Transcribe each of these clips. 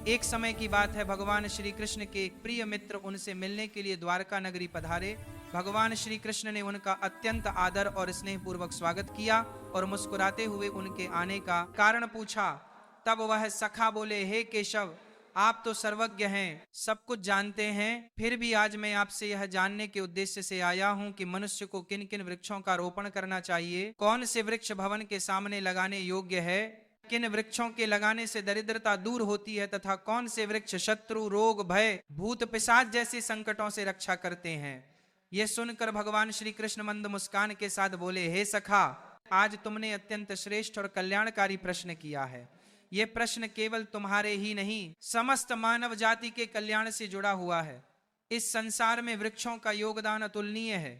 एक समय की बात है, भगवान श्री कृष्ण के एक प्रिय मित्र उनसे मिलने के लिए द्वारका नगरी पधारे। भगवान श्री कृष्ण ने उनका अत्यंत आदर और स्नेह पूर्वक स्वागत किया और मुस्कुराते हुए उनके आने का कारण पूछा। तब वह सखा बोले, हे केशव, आप तो सर्वज्ञ हैं, सब कुछ जानते हैं, फिर भी आज मैं आपसे यह जानने के उद्देश्य से आया हूं कि मनुष्य को किन किन वृक्षों का रोपण करना चाहिए, कौन से वृक्ष भवन के सामने लगाने योग्य है, किन वृक्षों के लगाने से दरिद्रता दूर होती है तथा कौन से वृक्ष शत्रु, रोग, भय, भूत पिशाच जैसे संकटों से रक्षा करते हैं। यह सुनकर भगवान श्री कृष्ण मंद मुस्कान के साथ बोले, हे सखा, आज तुमने अत्यंत श्रेष्ठ और कल्याणकारी प्रश्न किया है। यह प्रश्न केवल तुम्हारे ही नहीं, समस्त मानव जाति के कल्याण से जुड़ा हुआ है। इस संसार में वृक्षों का योगदान अतुलनीय है।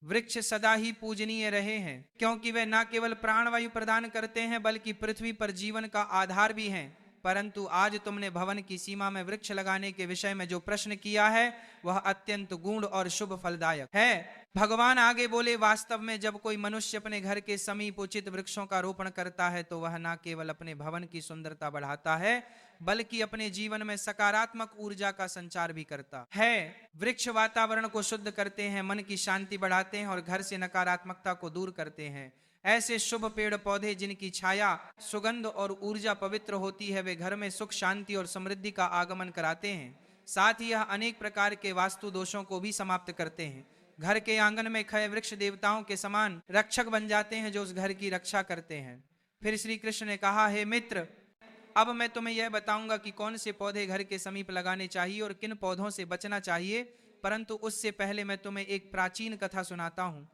वृक्ष सदा ही पूजनीय रहे हैं, क्योंकि वे न केवल प्राणवायु प्रदान करते हैं बल्कि पृथ्वी पर जीवन का आधार भी हैं। परंतु आज तुमने भवन की सीमा में वृक्ष लगाने के विषय में जो प्रश्न किया है वह अत्यंत गूढ़ और शुभ फलदायक है। भगवान आगे बोले, वास्तव में जब कोई मनुष्य अपने घर के समीप उचित वृक्षों का रोपण करता है तो वह न केवल अपने भवन की सुंदरता बढ़ाता है बल्कि अपने जीवन में सकारात्मक ऊर्जा का संचार भी करता है। वृक्ष वातावरण को शुद्ध करते हैं, मन की शांति बढ़ाते हैं और घर से नकारात्मकता को दूर करते हैं। ऐसे शुभ पेड़ पौधे जिनकी छाया, सुगंध और ऊर्जा पवित्र होती है, वे घर में सुख, शांति और समृद्धि का आगमन कराते हैं। साथ ही यह अनेक प्रकार के वास्तु दोषों को भी समाप्त करते हैं। घर के आंगन में खड़े वृक्ष देवताओं के समान रक्षक बन जाते हैं जो उस घर की रक्षा करते हैं। फिर श्री कृष्ण ने कहा, हे मित्र, अब मैं तुम्हें यह बताऊंगा कि कौन से पौधे घर के समीप लगाने चाहिए और किन पौधों से बचना चाहिए, परंतु उससे पहले मैं तुम्हें एक प्राचीन कथा सुनाता हूं।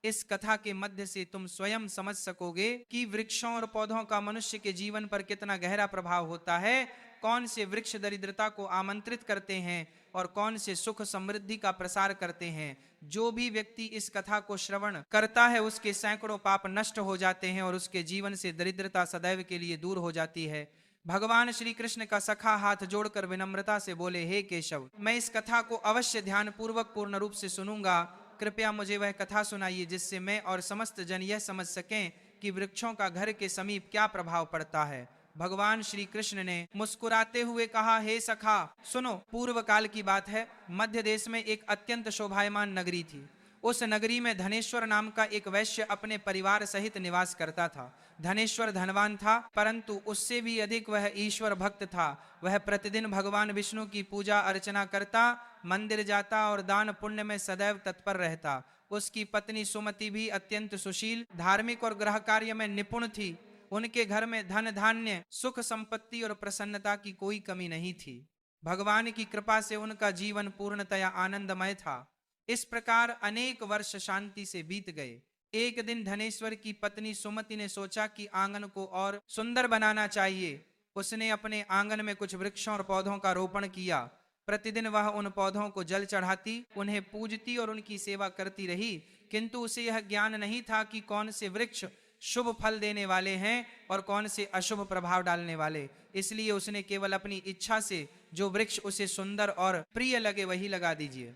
इस कथा के मध्य से तुम स्वयं समझ सकोगे कि वृक्षों और पौधों का मनुष्य के जीवन पर कितना गहरा प्रभाव होता है। कौन से वृक्ष दरिद्रता को आमंत्रित करते हैं और कौन से सुख समृद्धि का प्रसार करते हैं। जो भी व्यक्ति इस कथा को श्रवण करता है उसके सैकड़ों पाप नष्ट हो जाते हैं और उसके जीवन से दरिद्रता सदैव के लिए दूर हो जाती है। भगवान श्री कृष्ण का सखा हाथ जोड़कर विनम्रता से बोले, हे केशव, मैं इस कथा को अवश्य ध्यान पूर्वक पूर्ण रूप से सुनूंगा। कृपया मुझे वह कथा सुनाइए जिससे मैं और समस्त जन यह समझ सकें कि वृक्षों का घर के समीप क्या प्रभाव पड़ता है। भगवान श्री कृष्ण ने मुस्कुराते हुए कहा, हे सखा, सुनो। पूर्व काल की बात है। मध्य देश में एक अत्यंत शोभायमान नगरी थी। उस नगरी में धनेश्वर नाम का एक वैश्य अपने परिवार सहित निवास करता था। धनेश्वर धनवान था, परंतु उससे भी अधिक वह ईश्वर भक्त था। वह प्रतिदिन भगवान विष्णु की पूजा अर्चना करता, मंदिर जाता और दान पुण्य में सदैव तत्पर रहता। उसकी पत्नी सुमति भी अत्यंत सुशील, धार्मिक और गृह कार्य में निपुण थी। उनके घर में धन धान्य, सुख संपत्ति और प्रसन्नता की कोई कमी नहीं थी। भगवान की कृपा से उनका जीवन पूर्णतया आनंदमय था। इस प्रकार अनेक वर्ष शांति से बीत गए। एक दिन धनेश्वर की पत्नी सुमति ने सोचा कि आंगन को और सुंदर बनाना चाहिए। उसने अपने आंगन में कुछ वृक्षों और पौधों का रोपण किया। प्रतिदिन वह उन पौधों को जल चढ़ाती, उन्हें पूजती और उनकी सेवा करती रही, किंतु उसे यह ज्ञान नहीं था कि कौन से वृक्ष शुभ फल देने वाले हैं और कौन से अशुभ प्रभाव डालने वाले। इसलिए उसने केवल अपनी इच्छा से जो वृक्ष उसे सुंदर और प्रिय लगे वही लगा दीजिए।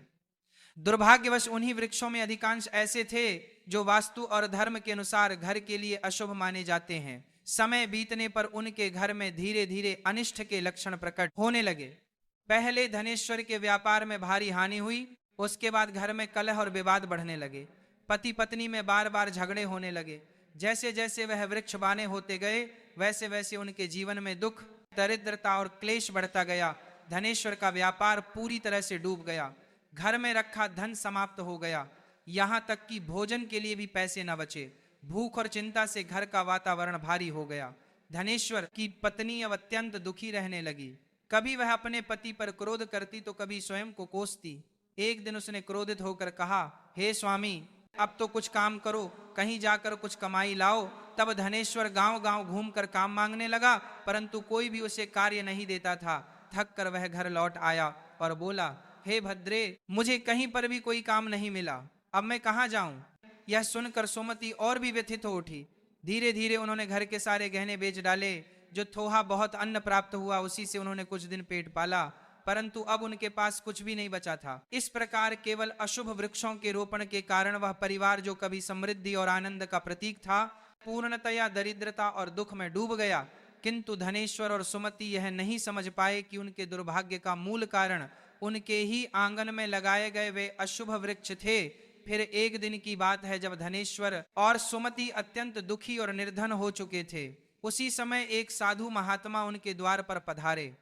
दुर्भाग्यवश उन्हीं वृक्षों में अधिकांश ऐसे थे जो वास्तु और धर्म के अनुसार घर के लिए अशुभ माने जाते हैं। समय बीतने पर उनके घर में धीरे धीरे अनिष्ट के लक्षण प्रकट होने लगे। पहले धनेश्वर के व्यापार में भारी हानि हुई। उसके बाद घर में कलह और विवाद बढ़ने लगे। पति पत्नी में बार बार झगड़े होने लगे। जैसे जैसे वह वृक्ष बाने होते गए वैसे वैसे उनके जीवन में दुख, दरिद्रता और क्लेश बढ़ता गया। धनेश्वर का व्यापार पूरी तरह से डूब गया। घर में रखा धन समाप्त हो गया। यहाँ तक कि भोजन के लिए भी पैसे न बचे। भूख और चिंता से घर का वातावरण भारी हो गया। धनेश्वर की पत्नी अब अत्यंत दुखी रहने लगी। कभी वह अपने पति पर क्रोध करती तो कभी स्वयं को कोसती। एक दिन उसने क्रोधित होकर कहा, हे स्वामी, अब तो कुछ काम करो, कहीं जाकर कुछ कमाई लाओ। तब धनेश्वर गांव गांव घूमकर काम मांगने लगा, परंतु कोई भी उसे कार्य नहीं देता था। थक कर वह घर लौट आया और बोला, हे भद्रे, मुझे कहीं पर भी कोई काम नहीं मिला, अब मैं कहाँ जाऊं। यह सुनकर सुमति और भी व्यथित हो उठी। धीरे धीरे उन्होंने घर के सारे गहने बेच डाले। जो थोड़ा बहुत अन्न प्राप्त हुआ उसी से उन्होंने कुछ दिन पेट पाला, परंतु अब उनके पास कुछ भी नहीं बचा था। इस प्रकार केवल अशुभ वृक्षों के रोपण के कारण वह परिवार जो कभी समृद्धि और आनंद का प्रतीक था पूर्णतया दरिद्रता और दुख में डूब गया। किंतु धनेश्वर और सुमति यह नहीं समझ पाए कि उनके दुर्भाग्य का मूल कारण उनके ही आंगन में लगाए गए वे अशुभ वृक्ष थे। फिर एक दिन की बात है जब धनेश्वर और सुमति अत्यंत दुखी और निर्धन हो चुके थे। उसी समय एक साधु महात्मा उनके द्वार पर पधारे।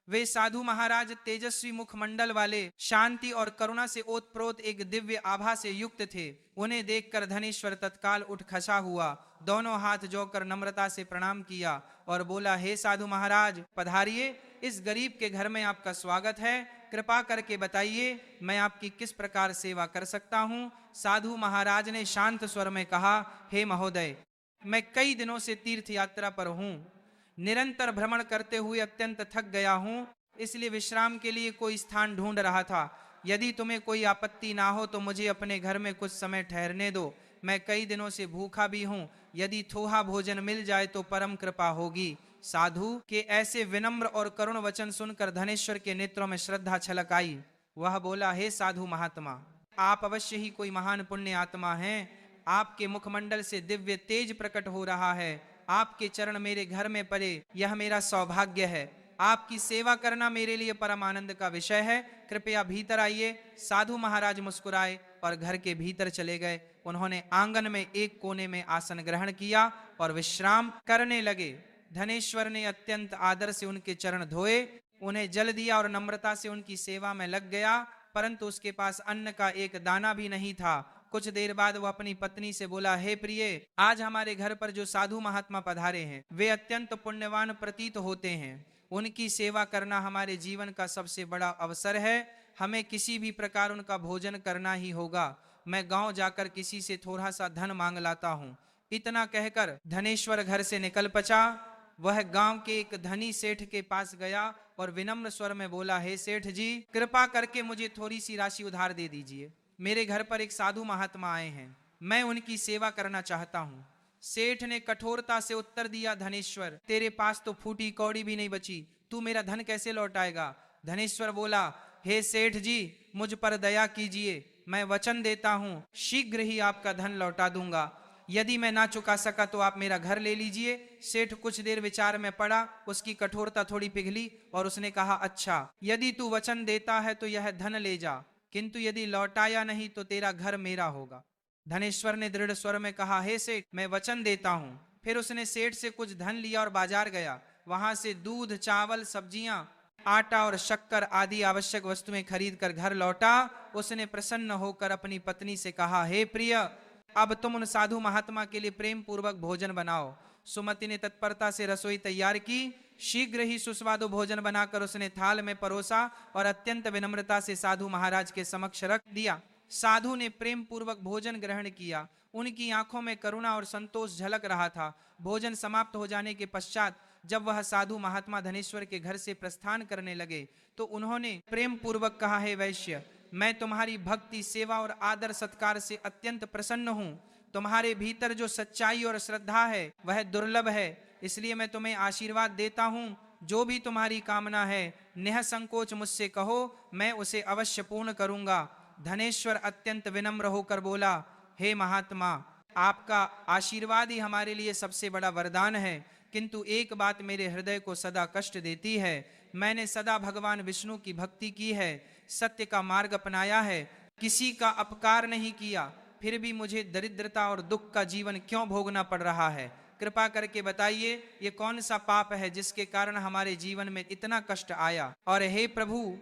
वे साधु महाराज तेजस्वी मुखमंडल वाले, शांति और करुणा से ओतप्रोत एक दिव्य आभा से युक्त थे। उन्हें देखकर धनेश्वर तत्काल उठ खसा हुआ, दोनों हाथ जोड़कर नम्रता से प्रणाम किया और बोला, हे साधु महाराज पधारिए, इस गरीब के घर में आपका स्वागत है। कृपा करके बताइए मैं आपकी किस प्रकार सेवा कर सकता हूँ। साधु महाराज ने शांत स्वर में कहा, हे महोदय, मैं कई दिनों से तीर्थ यात्रा पर हूँ, निरंतर भ्रमण करते हुए अत्यंत थक गया हूँ, इसलिए विश्राम के लिए कोई स्थान ढूंढ रहा था। यदि तुम्हें कोई आपत्ति ना हो तो मुझे अपने घर में कुछ समय ठहरने दो। मैं कई दिनों से भूखा भी हूँ, यदि थोड़ा भोजन मिल जाए तो परम कृपा होगी। साधु के ऐसे विनम्र और करुण वचन सुनकर धनेश्वर के नेत्रों में श्रद्धा छलक आई। वह बोला, हे साधु महात्मा, आप अवश्य ही कोई महान पुण्य आत्मा हैं। आपके मुखमंडल से दिव्य तेज प्रकट हो रहा है। आपके चरण मेरे घर में पड़े यह मेरा सौभाग्य है। आपकी सेवा करना मेरे लिए परम आनंद का विषय है। कृपया भीतर आइए। साधु महाराज मुस्कुराए और घर के भीतर चले गए। उन्होंने आंगन में एक कोने में आसन ग्रहण किया और विश्राम करने लगे। धनेश्वर ने अत्यंत आदर से उनके चरण धोए, उन्हें जल दिया और नम्रता से उनकी सेवा में लग गया, परंतु उसके पास अन्न का एक दाना भी नहीं था। कुछ देर बाद वह अपनी पत्नी से बोला, हे प्रिय, आज हमारे घर पर जो साधु महात्मा पधारे हैं वे अत्यंत पुण्यवान प्रतीत होते हैं। उनकी सेवा करना हमारे जीवन का सबसे बड़ा अवसर है। हमें किसी भी प्रकार उनका भोजन करना ही होगा। मैं गांव जाकर किसी से थोड़ा सा धन मांग लाता हूँ। इतना कहकर धनेश्वर घर से निकल पचा। वह गांव के एक धनी सेठ के पास गया और विनम्र स्वर में बोला, हे सेठ जी, कृपा करके मुझे थोड़ी सी राशि उधार दे दीजिए। मेरे घर पर एक साधु महात्मा आए हैं, मैं उनकी सेवा करना चाहता हूँ। सेठ ने कठोरता से उत्तर दिया, धनेश्वर, तेरे पास तो फूटी कौड़ी भी नहीं बची, तू मेरा धन कैसे लौटाएगा। धनेश्वर बोला, हे सेठ जी, मुझ पर दया कीजिए, मैं वचन देता हूँ शीघ्र ही आपका धन लौटा दूंगा। यदि मैं ना चुका सका तो आप मेरा घर ले लीजिए। सेठ कुछ देर विचार में पड़ा, उसकी कठोरता थोड़ी पिघली और उसने कहा, अच्छा, यदि तू वचन देता है तो यह धन ले जा, किंतु यदि लौटाया नहीं तो तेरा घर मेरा होगा। धनेश्वर ने दृढ़ स्वर में कहा, हे सेठ, मैं वचन देता हूँ। फिर उसने सेठ से कुछ धन लिया और बाजार गया। वहां से दूध, चावल, सब्जियां, आटा और शक्कर आदि आवश्यक वस्तुएं खरीद कर घर लौटा। उसने प्रसन्न होकर अपनी पत्नी से कहा, हे प्रिय, अब तुम उन साधु महात्मा के लिए प्रेम पूर्वक भोजन बनाओ। सुमति ने तत्परता से रसोई तैयार की। शीघ्र ही सुस्वादु भोजन बनाकर उसने थाल में परोसा और अत्यंत विनम्रता से साधु महाराज के समक्ष रख दिया। साधु ने प्रेम पूर्वक भोजन ग्रहण किया। उनकी आंखों में करुणा और संतोष झलक रहा था। भोजन समाप्त हो जाने के पश्चात जब वह साधु महात्मा धनेश्वर के घर से प्रस्थान करने लगे तो उन्होंने प्रेम पूर्वक कहा, हे वैश्य, मैं तुम्हारी भक्ति, सेवा और आदर सत्कार से अत्यंत प्रसन्न हूँ। तुम्हारे भीतर जो सच्चाई और श्रद्धा है वह दुर्लभ है, इसलिए मैं तुम्हें आशीर्वाद देता हूँ। जो भी तुम्हारी कामना है निःसंकोच मुझसे कहो, मैं उसे अवश्य पूर्ण करूंगा। धनेश्वर अत्यंत विनम्र होकर बोला, हे महात्मा, आपका आशीर्वाद ही हमारे लिए सबसे बड़ा वरदान है, किंतु एक बात मेरे हृदय को सदा कष्ट देती है। मैंने सदा भगवान विष्णु की भक्ति की है, सत्य का मार्ग अपनाया है, किसी का अपकार नहीं किया, फिर भी मुझे दरिद्रता और दुख का जीवन क्यों भोगना पड़ रहा है। कृपा करके बताइए ये कौन सा पाप है जिसके कारण हमारे जीवन में इतना कष्ट आया, और हे प्रभु,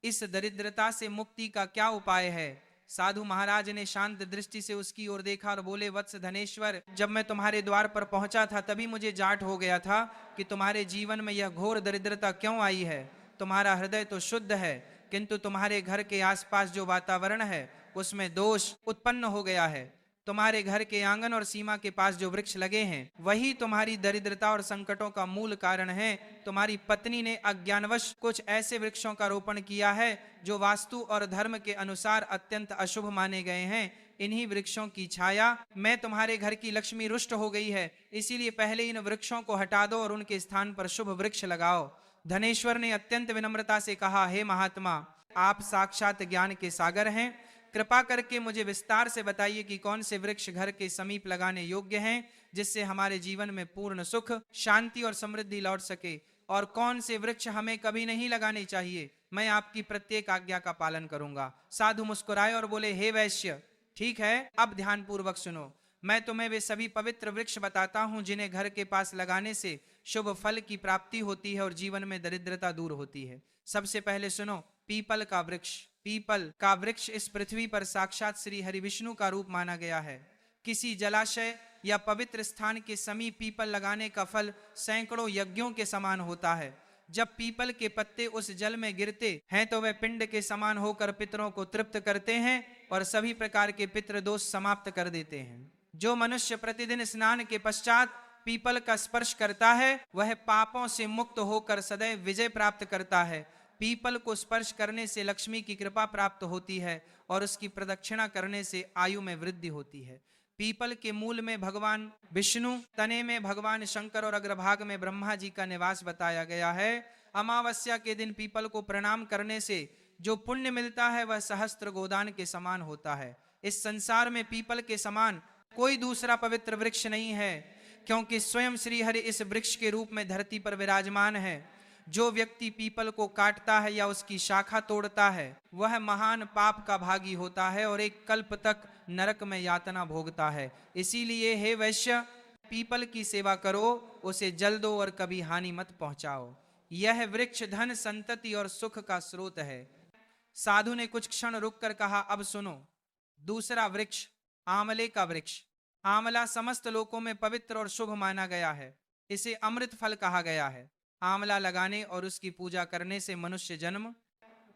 इस दरिद्रता से मुक्ति का क्या उपाय है। साधु महाराज ने शांत दृष्टि से उसकी ओर देखा और बोले, वत्स धनेश्वर, जब मैं तुम्हारे द्वार पर पहुंचा था तभी मुझे जाट हो गया था कि तुम्हारे जीवन में यह घोर दरिद्रता क्यों आई है। तुम्हारा हृदय तो शुद्ध है, किंतु तुम्हारे घर के आसपास जो वातावरण है उसमें दोष उत्पन्न हो गया है। तुम्हारे घर के आंगन और सीमा के पास जो वृक्ष लगे हैं वही तुम्हारी दरिद्रता और संकटों का मूल कारण है। तुम्हारी पत्नी ने अज्ञानवश कुछ ऐसे वृक्षों का रोपण किया है जो वास्तु और धर्म के अनुसार अत्यंत अशुभ माने गए हैं। इन्हीं वृक्षों की छाया में तुम्हारे घर की लक्ष्मी रुष्ट हो गई है, इसीलिए पहले इन वृक्षों को हटा दो और उनके स्थान पर शुभ वृक्ष लगाओ। धनेश्वर ने अत्यंत विनम्रता से कहा, हे महात्मा, आप साक्षात ज्ञान के सागर हैं, कृपा करके मुझे विस्तार से बताइए कि कौन से वृक्ष घर के समीप लगाने योग्य हैं, जिससे हमारे जीवन में पूर्ण सुख, शांति और समृद्धि लौट सके, और कौन से वृक्ष हमें कभी नहीं लगाने चाहिए। मैं आपकी प्रत्येक आज्ञा का पालन करूंगा। साधु मुस्कुराए और बोले, हे वैश्य, ठीक है, अब ध्यान पूर्वक सुनो। मैं तुम्हें वे सभी पवित्र वृक्ष बताता हूं जिन्हें घर के पास लगाने से शुभ फल की प्राप्ति होती है और जीवन में दरिद्रता दूर होती है। सबसे पहले सुनो, पीपल का वृक्ष। पीपल का वृक्ष इस पृथ्वी पर साक्षात श्री हरि विष्णु का रूप माना गया है। किसी जलाशय या पवित्र स्थान के समीप पीपल लगाने का फल सैकड़ों यज्ञों के समान होता है। जब पीपल के पत्ते उस जल में गिरते हैं तो वे पिंड के समान होकर पितरों को तृप्त करते हैं और सभी प्रकार के पितृ दोष समाप्त कर देते हैं। जो मनुष्य प्रतिदिन स्नान के पश्चात पीपल का स्पर्श करता है वह पापों से मुक्त होकर सदैव विजय प्राप्त करता है। पीपल को स्पर्श करने से लक्ष्मी की कृपा प्राप्त होती है और उसकी प्रदक्षिणा करने से आयु में वृद्धि होती है। पीपल के मूल में भगवान विष्णु, तने में भगवान शंकर और अग्रभाग में ब्रह्मा जी का निवास बताया गया है। अमावस्या के दिन पीपल को प्रणाम करने से जो पुण्य मिलता है वह सहस्त्र गोदान के समान होता है। इस संसार में पीपल के समान कोई दूसरा पवित्र वृक्ष नहीं है, क्योंकि स्वयं श्री हरि इस वृक्ष के रूप में धरती पर विराजमान है। जो व्यक्ति पीपल को काटता है या उसकी शाखा तोड़ता है वह महान पाप का भागी होता है और एक कल्प तक नरक में यातना भोगता है। इसीलिए हे वैश्य, पीपल की सेवा करो, उसे जल दो और कभी हानि मत पहुंचाओ। यह वृक्ष धन, संतति और सुख का स्रोत है। साधु ने कुछ क्षण रुककर कहा, अब सुनो। दूसरा वृक्ष, आंवले का वृक्ष। आंवला समस्त लोकों में पवित्र और शुभ माना गया है। इसे अमृत फल कहा गया है। आंवला लगाने और उसकी पूजा करने से मनुष्य जन्म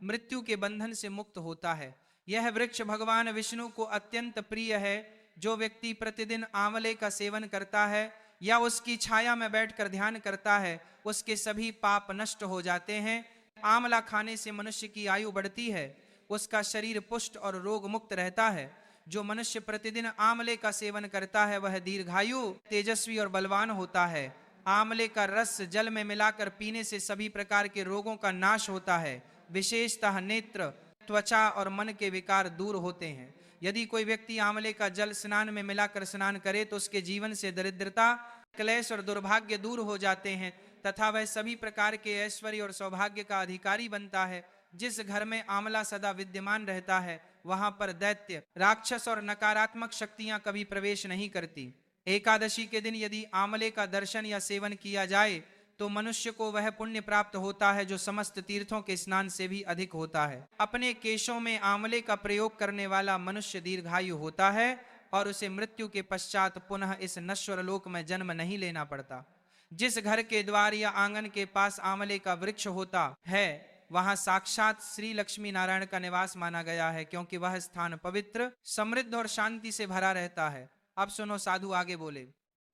मृत्यु के बंधन से मुक्त होता है। यह वृक्ष भगवान विष्णु को अत्यंत प्रिय है। जो व्यक्ति प्रतिदिन आंवले का सेवन करता है या उसकी छाया में बैठकर ध्यान करता है उसके सभी पाप नष्ट हो जाते हैं। आंवला खाने से मनुष्य की आयु बढ़ती है, उसका शरीर पुष्ट और रोग मुक्त रहता है। जो मनुष्य प्रतिदिन आंवले का सेवन करता है वह दीर्घायु, तेजस्वी और बलवान होता है। आंवले का रस जल में मिलाकर पीने से सभी प्रकार के रोगों का नाश होता है। विशेषतः नेत्र, त्वचा और मन के विकार दूर होते हैं। यदि कोई व्यक्ति आंवले का जल स्नान में मिलाकर स्नान करे तो उसके जीवन से दरिद्रता, क्लेश और दुर्भाग्य दूर हो जाते हैं तथा वह सभी प्रकार के ऐश्वर्य और सौभाग्य का अधिकारी बनता है। जिस घर में आंवला सदा विद्यमान रहता है वहां पर दैत्य, राक्षस और नकारात्मक शक्तियां कभी प्रवेश नहीं करती। एकादशी के दिन यदि आंवले का दर्शन या सेवन किया जाए तो मनुष्य को वह पुण्य प्राप्त होता है जो समस्त तीर्थों के स्नान से भी अधिक होता है। अपने केशों में आंवले का प्रयोग करने वाला मनुष्य दीर्घायु होता है और उसे मृत्यु के पश्चात पुनः इस नश्वर लोक में जन्म नहीं लेना पड़ता। जिस घर के द्वार या आंगन के पास आंवले का वृक्ष होता है वहां साक्षात श्री लक्ष्मी नारायण का निवास माना गया है, क्योंकि वह स्थान पवित्र, समृद्ध और शांति से भरा रहता है। अब सुनो, साधु आगे बोले।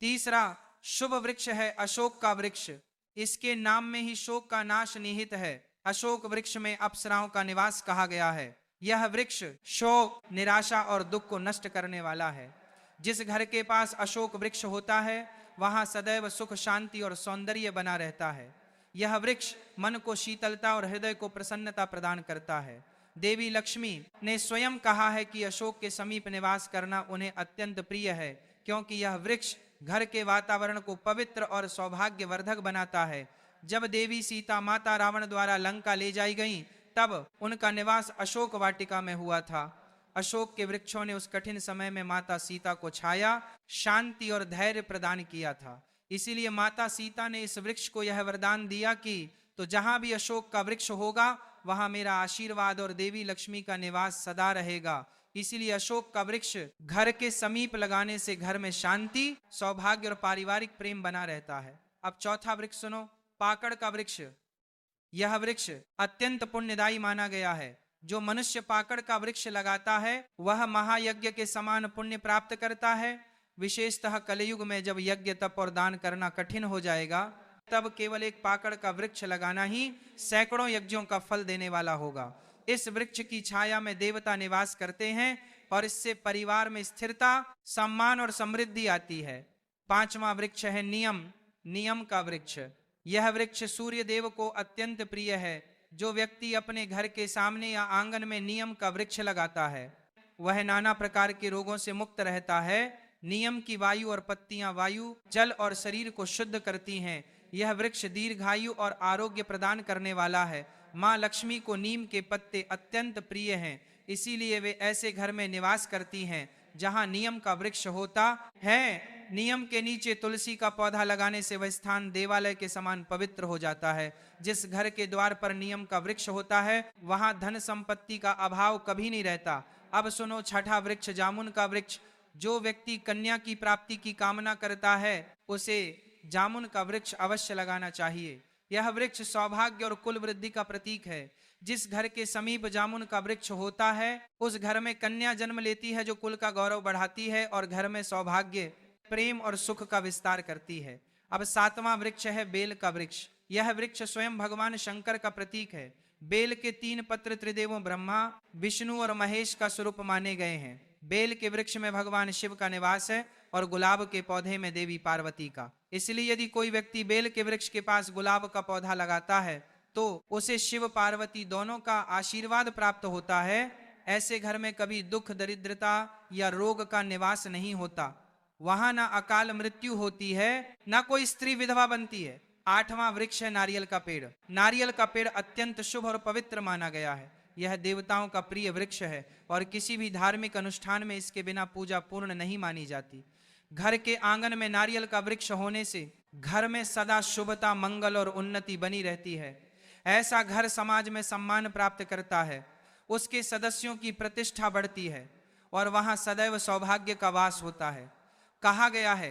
तीसरा शुभ वृक्ष है अशोक का वृक्ष। इसके नाम में ही शोक का नाश निहित है। अशोक वृक्ष में अप्सराओं का निवास कहा गया है। यह वृक्ष शोक, निराशा और दुख को नष्ट करने वाला है। जिस घर के पास अशोक वृक्ष होता है वहां सदैव सुख, शांति और सौंदर्य बना रहता है। यह वृक्ष मन को शीतलता और हृदय को प्रसन्नता प्रदान करता है। देवी लक्ष्मी ने स्वयं कहा है कि अशोक के समीप निवास करना उन्हें अत्यंत प्रिय है, क्योंकि यह वृक्ष घर के वातावरण को पवित्र और सौभाग्यवर्धक बनाता है। जब देवी सीता माता रावण द्वारा लंका ले जाई गईं, तब उनका निवास अशोक वाटिका में हुआ था। अशोक के वृक्षों ने उस कठिन समय में माता सीता को छाया, शांति और धैर्य प्रदान किया था। इसीलिए माता सीता ने इस वृक्ष को यह वरदान दिया कि तो जहां भी अशोक का वृक्ष होगा वहां मेरा आशीर्वाद और देवी लक्ष्मी का निवास सदा रहेगा। इसीलिए अशोक का वृक्ष घर के समीप लगाने से घर में शांति, सौभाग्य और पारिवारिक प्रेम बना रहता है। अब चौथा वृक्ष सुनो, पाकड़ का वृक्ष। यह वृक्ष अत्यंत पुण्यदायी माना गया है। जो मनुष्य पाकड़ का वृक्ष लगाता है वह महायज्ञ के समान पुण्य प्राप्त करता है। विशेषतः कलयुग में जब यज्ञ, तप और दान करना कठिन हो जाएगा तब केवल एक पाकड़ का वृक्ष लगाना ही सैकड़ों यज्ञों का फल देने वाला होगा। इस वृक्ष की छाया में देवता निवास करते हैं और इससे परिवार में स्थिरता, सम्मान और समृद्धि आती है। पांचवा वृक्ष है नियम। नियम का वृक्ष। यह वृक्ष सूर्य देव को अत्यंत प्रिय है। जो व्यक्ति अपने घर के सामने या आंगन में नियम का वृक्ष लगाता है वह नाना प्रकार के रोगों से मुक्त रहता है। नियम की वायु और पत्तियां वायु, जल और शरीर को शुद्ध करती हैं। यह वृक्ष दीर्घायु और आरोग्य प्रदान करने वाला है। माँ लक्ष्मी को नीम के पत्ते अत्यंत प्रिय हैं, इसीलिए वे ऐसे घर में निवास करती हैं जहाँ नियम का वृक्ष होता है। नियम के नीचे तुलसी का पौधा लगाने से वह स्थान देवालय के समान पवित्र हो जाता है। जिस घर के द्वार पर नियम का वृक्ष होता है वहां धन संपत्ति का अभाव कभी नहीं रहता। अब सुनो छठा वृक्ष, जामुन का वृक्ष। जो व्यक्ति कन्या की प्राप्ति की कामना करता है उसे जामुन का वृक्ष अवश्य लगाना चाहिए। यह वृक्ष सौभाग्य और कुल वृद्धि का प्रतीक है। जिस घर के समीप जामुन का वृक्ष होता है उस घर में कन्या जन्म लेती है, जो कुल का गौरव बढ़ाती है और घर में सौभाग्य, प्रेम और सुख का विस्तार करती है। अब सातवां वृक्ष है बेल का वृक्ष। यह वृक्ष स्वयं भगवान शंकर का प्रतीक है। बेल के 3 पत्र त्रिदेवों ब्रह्मा, विष्णु और महेश का स्वरूप माने गए हैं। बेल के वृक्ष में भगवान शिव का निवास है और गुलाब के पौधे में देवी पार्वती का। इसलिए यदि कोई व्यक्ति बेल के वृक्ष के पास गुलाब का पौधा लगाता है तो उसे शिव पार्वती दोनों का आशीर्वाद प्राप्त होता है। ऐसे घर में कभी दुख, दरिद्रता या रोग का निवास नहीं होता। वहां ना अकाल मृत्यु होती है, ना कोई स्त्री विधवा बनती है। 8वां वृक्ष है नारियल का पेड़। नारियल का पेड़ अत्यंत शुभ और पवित्र माना गया है। यह देवताओं का प्रिय वृक्ष है और किसी भी धार्मिक अनुष्ठान में इसके बिना पूजा पूर्ण नहीं मानी जाती। घर के आंगन में नारियल का वृक्ष होने से घर में सदा शुभता, मंगल और उन्नति बनी रहती है। ऐसा घर समाज में सम्मान प्राप्त करता है, उसके सदस्यों की प्रतिष्ठा बढ़ती है और वहां सदैव सौभाग्य का वास होता है। कहा गया है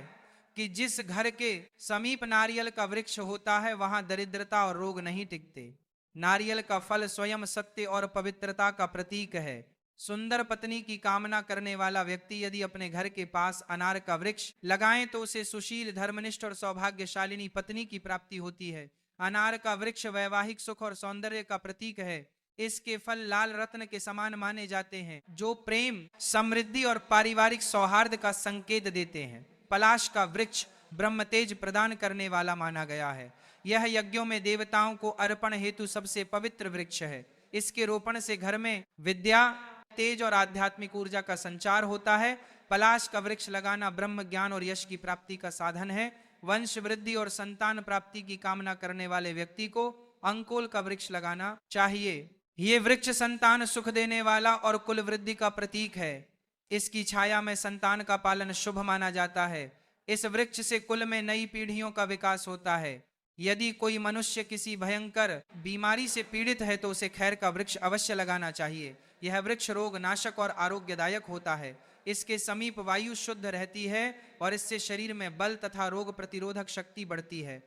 कि जिस घर के समीप नारियल का वृक्ष होता है वहां दरिद्रता और रोग नहीं टिकते। नारियल का फल स्वयं सत्य और पवित्रता का प्रतीक है। सुंदर पत्नी की कामना करने वाला व्यक्ति यदि अपने घर के पास अनार का वृक्ष लगाएं तो उसे सुशील, धर्मनिष्ठ और सौभाग्यशालिनी पत्नी की प्राप्ति होती है। अनार का वृक्ष वैवाहिक सुख और सौंदर्य का प्रतीक है। इसके फल लाल रत्न के समान माने जाते हैं, जो प्रेम, समृद्धि और पारिवारिक सौहार्द का संकेत देते हैं। पलाश का वृक्ष ब्रह्म तेज प्रदान करने वाला माना गया है। यह यज्ञों में देवताओं को अर्पण हेतु सबसे पवित्र वृक्ष है। इसके रोपण से घर में विद्या, तेज और आध्यात्मिक ऊर्जा का संचार होता है। पलाश का वृक्ष लगाना ब्रह्म ज्ञान और यश की प्राप्ति का साधन है। वंश वृद्धि और संतान प्राप्ति की कामना करने वाले व्यक्ति को अंकोल का वृक्ष लगाना चाहिए। ये वृक्ष संतान सुख देने वाला और कुल वृद्धि का प्रतीक है। इसकी छाया में संतान का पालन शुभ माना जाता है। इस वृक्ष से कुल में नई पीढ़ियों का विकास होता है। यदि कोई मनुष्य किसी भयंकर बीमारी से पीड़ित है तो उसे खैर का वृक्ष अवश्य लगाना चाहिए। यह वृक्ष रोग नाशक और आरोग्यदायक होता है। इसके समीप वायु शुद्ध रहती है और इससे शरीर में बल तथा रोग प्रतिरोधक शक्ति बढ़ती है।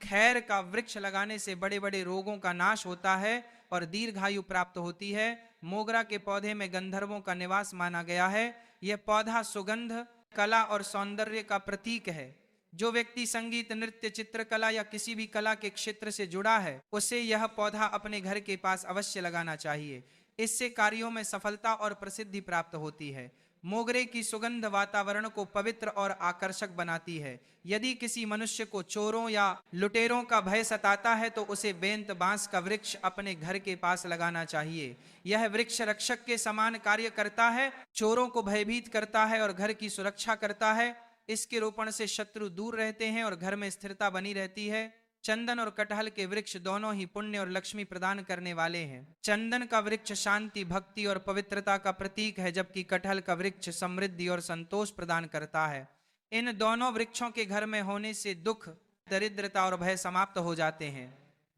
खैर का वृक्ष लगाने से बड़े बड़े रोगों का नाश होता है और दीर्घायु प्राप्त होती है। मोगरा के पौधे में गंधर्वों का निवास माना गया है। यह पौधा सुगंध, कला और सौंदर्य का प्रतीक है। जो व्यक्ति संगीत, नृत्य, चित्रकला या किसी भी कला के क्षेत्र से जुड़ा है उसे यह पौधा अपने घर के पास अवश्य लगाना चाहिए। इससे कार्यों में सफलता और प्रसिद्धि प्राप्त होती है। मोगरे की सुगंध वातावरण को पवित्र और आकर्षक बनाती है। यदि किसी मनुष्य को चोरों या लुटेरों का भय सताता है तो उसे बेंत बांस का वृक्ष अपने घर के पास लगाना चाहिए। यह वृक्ष रक्षक के समान कार्य करता है, चोरों को भयभीत करता है और घर की सुरक्षा करता है। इसके रोपण से शत्रु दूर रहते हैं और घर में स्थिरता बनी रहती है। चंदन और कटहल के वृक्ष दोनों ही पुण्य और लक्ष्मी प्रदान करने वाले हैं। चंदन का वृक्ष शांति, भक्ति और पवित्रता का प्रतीक है, जबकि कटहल का वृक्ष समृद्धि और संतोष प्रदान करता है। इन दोनों वृक्षों के घर में होने से दुख, दरिद्रता और भय समाप्त हो जाते हैं।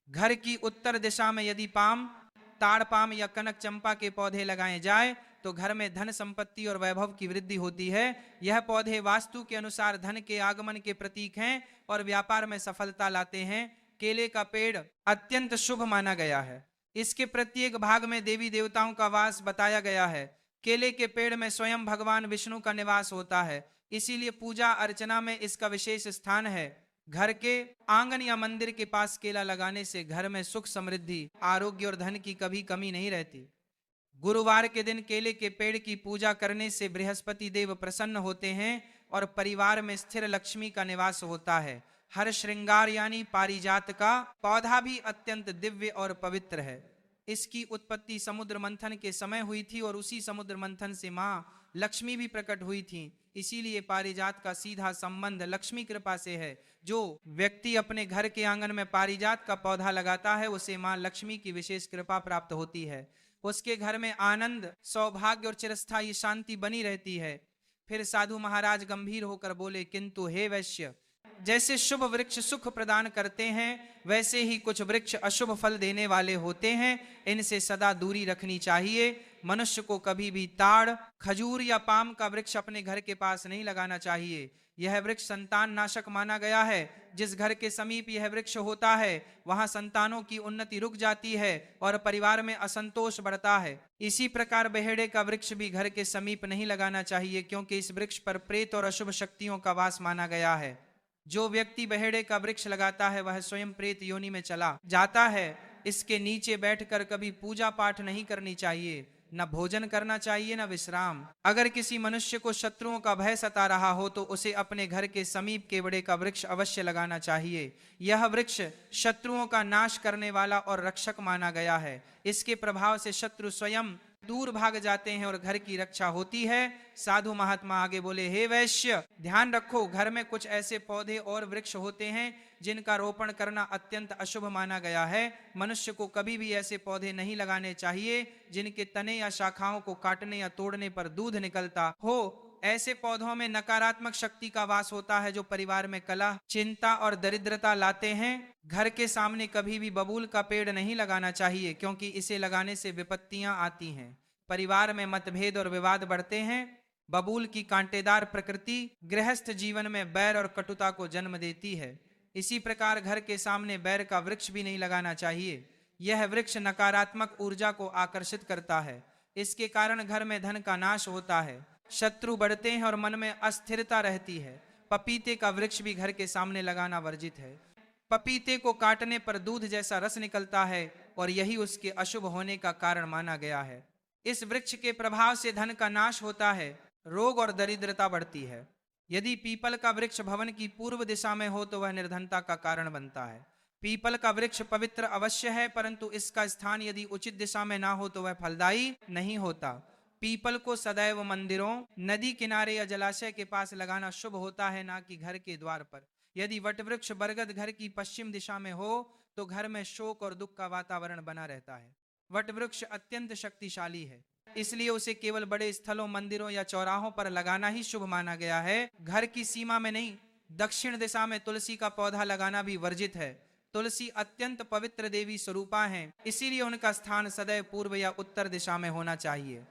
घर की उत्तर दिशा में यदि पाम, ताड़ पाम या कनक चंपा के पौधे लगाए जाए तो घर में धन, संपत्ति और वैभव की वृद्धि होती है। यह पौधे वास्तु के अनुसार धन के आगमन के प्रतीक हैं और व्यापार में सफलता लाते हैं। केले का पेड़ अत्यंत शुभ माना गया है। इसके प्रत्येक भाग में देवी देवताओं का वास बताया गया है। केले के पेड़ में स्वयं भगवान विष्णु का निवास होता है, इसीलिए पूजा अर्चना में इसका विशेष स्थान है। घर के आंगन या मंदिर के पास केला लगाने से घर में सुख, समृद्धि, आरोग्य और धन की कभी कमी नहीं रहती। गुरुवार के दिन केले के पेड़ की पूजा करने से बृहस्पति देव प्रसन्न होते हैं और परिवार में स्थिर लक्ष्मी का निवास होता है। हर श्रृंगार यानी पारिजात का पौधा भी अत्यंत दिव्य और पवित्र है। इसकी उत्पत्ति समुद्र मंथन के समय हुई थी और उसी समुद्र मंथन से माँ लक्ष्मी भी प्रकट हुई थी। इसीलिए पारिजात का सीधा संबंध लक्ष्मी कृपा से है। जो व्यक्ति अपने घर के आंगन में पारिजात का पौधा लगाता है उसे माँ लक्ष्मी की विशेष कृपा प्राप्त होती है। उसके घर में आनंद, सौभाग्य और चिरस्थायी शांति बनी रहती है। फिर साधु महाराज गंभीर होकर बोले, किंतु हे वैश्य, जैसे शुभ वृक्ष सुख प्रदान करते हैं वैसे ही कुछ वृक्ष अशुभ फल देने वाले होते हैं। इनसे सदा दूरी रखनी चाहिए। मनुष्य को कभी भी ताड़, खजूर या पाम का वृक्ष अपने घर के पास नहीं लगाना चाहिए। यह वृक्ष संतान नाशक माना गया है। जिस घर के समीप यह वृक्ष होता है वहां संतानों की उन्नति रुक जाती है और परिवार में असंतोष बढ़ता है। इसी प्रकार बहेड़े का वृक्ष भी घर के समीप नहीं लगाना चाहिए, क्योंकि इस वृक्ष पर प्रेत और अशुभ शक्तियों का वास माना गया है। जो व्यक्ति बहेड़े का वृक्ष लगाता है वह स्वयं प्रेत योनि में चला जाता है। इसके नीचे बैठकर कभी पूजा पाठ नहीं करनी चाहिए, न भोजन करना चाहिए, न विश्राम। अगर किसी मनुष्य को शत्रुओं का भय सता रहा हो तो उसे अपने घर के समीप केवड़े का वृक्ष अवश्य लगाना चाहिए। यह वृक्ष शत्रुओं का नाश करने वाला और रक्षक माना गया है। इसके प्रभाव से शत्रु स्वयं दूर भाग जाते हैं और घर की रक्षा होती है। साधु महात्मा आगे बोले, हे वैश्य, ध्यान रखो, घर में कुछ ऐसे पौधे और वृक्ष होते हैं जिनका रोपण करना अत्यंत अशुभ माना गया है। मनुष्य को कभी भी ऐसे पौधे नहीं लगाने चाहिए जिनके तने या शाखाओं को काटने या तोड़ने पर दूध निकलता हो। ऐसे पौधों में नकारात्मक शक्ति का वास होता है जो परिवार में कलह, चिंता और दरिद्रता लाते हैं। घर के सामने कभी भी बबूल का पेड़ नहीं लगाना चाहिए, क्योंकि इसे लगाने से विपत्तियां आती हैं। परिवार में मतभेद और विवाद बढ़ते हैं। बबूल की कांटेदार प्रकृति गृहस्थ जीवन में बैर और कटुता को जन्म देती है। इसी प्रकार घर के सामने बैर का वृक्ष भी नहीं लगाना चाहिए। यह वृक्ष नकारात्मक ऊर्जा को आकर्षित करता है। इसके कारण घर में धन का नाश होता है, शत्रु बढ़ते हैं और मन में अस्थिरता रहती है। पपीते का वृक्ष भी घर के सामने लगाना वर्जित है। पपीते को काटने पर दूध जैसा रस निकलता है और यही उसके अशुभ होने का कारण माना गया है। इस वृक्ष के प्रभाव से धन का नाश होता है, रोग और दरिद्रता बढ़ती है। यदि पीपल का वृक्ष भवन की पूर्व दिशा में हो तो वह निर्धनता का कारण बनता है। पीपल का वृक्ष पवित्र अवश्य है, परंतु इसका स्थान यदि उचित दिशा में ना हो तो वह फलदायी नहीं होता। पीपल को सदैव मंदिरों, नदी किनारे या जलाशय के पास लगाना शुभ होता है, ना कि घर के द्वार पर। यदि वटवृक्ष बरगद घर की पश्चिम दिशा में हो तो घर में शोक और दुख का वातावरण बना रहता है। वटवृक्ष अत्यंत शक्तिशाली है, इसलिए उसे केवल बड़े स्थलों, मंदिरों या चौराहों पर लगाना ही शुभ माना गया है, घर की सीमा में नहीं। दक्षिण दिशा में तुलसी का पौधा लगाना भी वर्जित है। तुलसी अत्यंत पवित्र देवी स्वरूपा हैं, इसीलिए उनका स्थान सदैव पूर्व या उत्तर दिशा में होना चाहिए।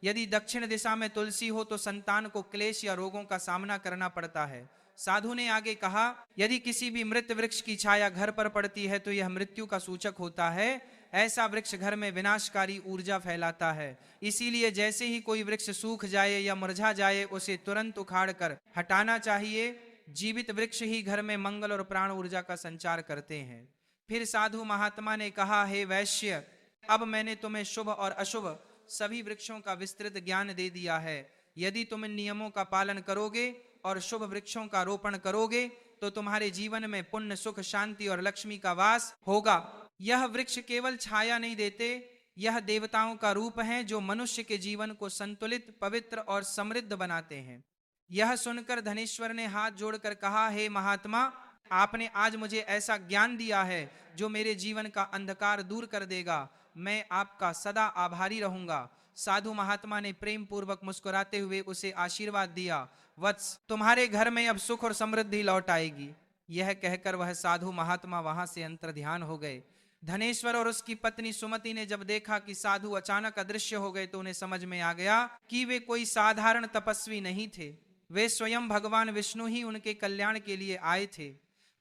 यदि दक्षिण दिशा में तुलसी हो तो संतान को क्लेश या रोगों का सामना करना पड़ता है। साधु ने आगे कहा, यदि किसी भी मृत वृक्ष की छाया घर पर पड़ती है तो यह मृत्यु का सूचक होता है। ऐसा वृक्ष घर में विनाशकारी ऊर्जा फैलाता है। इसीलिए जैसे ही कोई वृक्ष सूख जाए या मुरझा जाए उसे तुरंत उखाड़ कर हटाना चाहिए। जीवित वृक्ष ही घर में मंगल और प्राण ऊर्जा का संचार करते हैं। फिर साधु महात्मा ने कहा, हे वैश्य, अब मैंने तुम्हें शुभ और अशुभ सभी वृक्षों का विस्तृत ज्ञान दे दिया है। यदि तुम इन नियमों का पालन करोगे और शुभ वृक्षों का रोपण करोगे तो तुम्हारे जीवन में पुण्य, सुख, शांति और लक्ष्मी का वास होगा। यह वृक्ष केवल छाया नहीं देते, यह देवताओं का रूप है जो मनुष्य के जीवन को संतुलित, पवित्र और समृद्ध बनाते हैं। यह सुनकर धनेश्वर ने हाथ जोड़कर कहा, हे महात्मा, आपने आज मुझे ऐसा ज्ञान दिया है जो मेरे जीवन का अंधकार दूर कर देगा। मैं आपका सदा आभारी रहूंगा। साधु महात्मा ने प्रेम पूर्वक मुस्कुराते हुए उसे आशीर्वाद दिया। वत्स, तुम्हारे घर में अब सुख और समृद्धि लौट आएगी। यह कहकर वह साधु महात्मा वहां से अंतर्ध्यान हो गए। धनेश्वर और उसकी पत्नी सुमति ने जब देखा कि साधु अचानक अदृश्य हो गए तो उन्हें समझ में आ गया कि वे कोई साधारण तपस्वी नहीं थे, वे स्वयं भगवान विष्णु ही उनके कल्याण के लिए आए थे।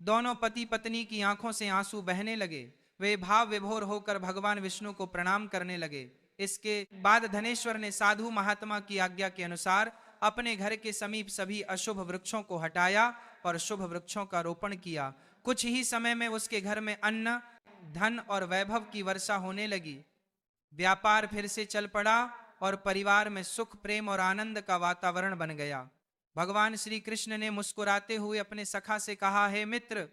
दोनों पति पत्नी की आंखों से आंसू बहने लगे। वे भाव विभोर होकर भगवान विष्णु को प्रणाम करने लगे। इसके बाद धनेश्वर ने साधु महात्मा की आज्ञा के अनुसार अपने घर के समीप सभी अशुभ वृक्षों को हटाया और शुभ वृक्षों का रोपण किया। कुछ ही समय में उसके घर में अन्न, धन और वैभव की वर्षा होने लगी। व्यापार फिर से चल पड़ा और परिवार में सुख, प्रेम और आनंद का वातावरण बन गया। भगवान श्री कृष्ण ने मुस्कुराते हुए अपने सखा से कहा, हे मित्र,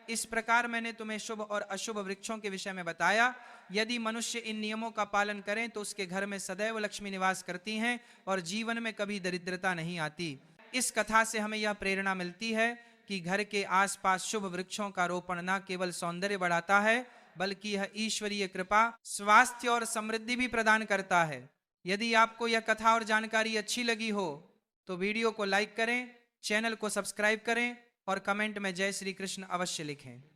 इस प्रकार मैंने तुम्हें शुभ और अशुभ वृक्षों के विषय में बताया। यदि मनुष्य इन नियमों का पालन करें तो उसके घर में सदैव लक्ष्मी निवास करती हैं और जीवन में कभी दरिद्रता नहीं आती। इस कथा से हमें यह प्रेरणा मिलती है कि घर के आसपास शुभ वृक्षों का रोपण न केवल सौंदर्य बढ़ाता है बल्कि यह ईश्वरीय कृपा, स्वास्थ्य और समृद्धि भी प्रदान करता है। यदि आपको यह कथा और जानकारी अच्छी लगी हो तो वीडियो को लाइक करें, चैनल को सब्सक्राइब करें और कमेंट में जय श्री कृष्ण अवश्य लिखें।